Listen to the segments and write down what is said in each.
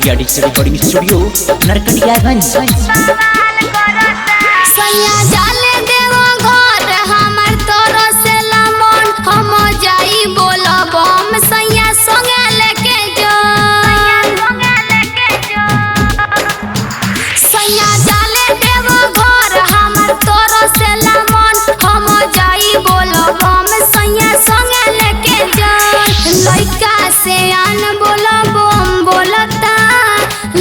रिया digital recording studio Narkatiaganj. सैया जाले देवो घर हमर तोरो से लमन हम जाई बोलब हम सैया संगे लेके जो सैया जाले देवो घर हमर तोरो से लमन हम जाई बोलब हम सैया संगे लेके जो लइका से आन बोलब हम बोलता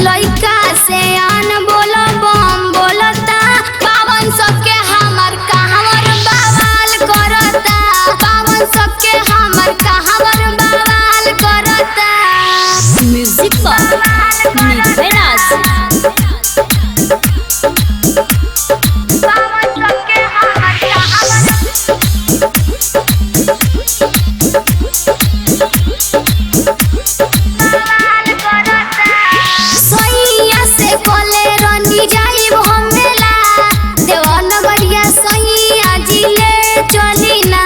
लइका से आन बोलब हम बोलता पावन सबके हमर कहवर बवाल करता पावन सबके हमर कहवर बवाल करता म्यूजिक पर निधराज पावन सबके हमर कहवर सैया से कोले रनी जाइब हम मेला देवनगरिया सैया जिले चली ना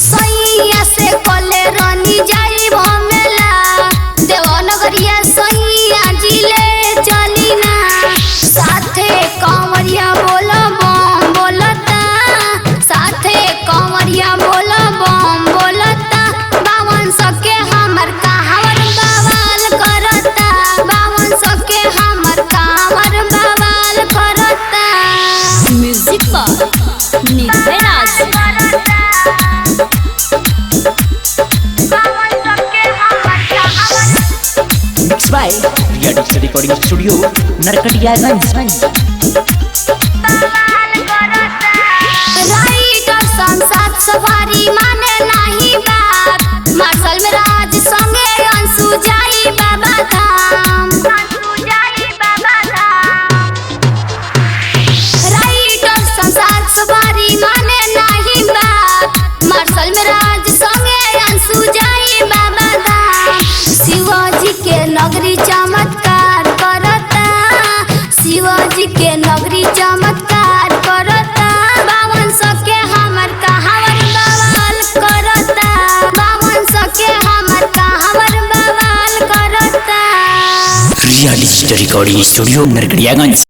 सैया से कोले रनी जाइब हम मेला देवनगरिया सैया जिले चली ना साथे कंवरिया बोलब हम बोलता साथे कंवरिया बोलब हम बोलता बावन सबके हमर कहवर बवाल करता बावन सबके हमर कहवर बवाल करता म्यूजिक पर निधराज बावन सबके हमर कहवर mix by Riya digital recording studio Narkatiaganj. Writer संसार सवारी माने नहीं बात मार्शल में राज संगे अंशु जाई बाबा धाम राइटर संसार सवारी माने नहीं बात मार्शल में राज संगे अंशु जाई बाबा धाम शिवाजी के नगरी चमत्कार करता शिवाजी के नगरी चमत्कार करता बावन सबके हमर कहवर बवाल करता बावन सबके हमर कहवर बवाल करता रिया डिजिटल रिकॉर्डिंग स्टूडियो नरकटियागंज।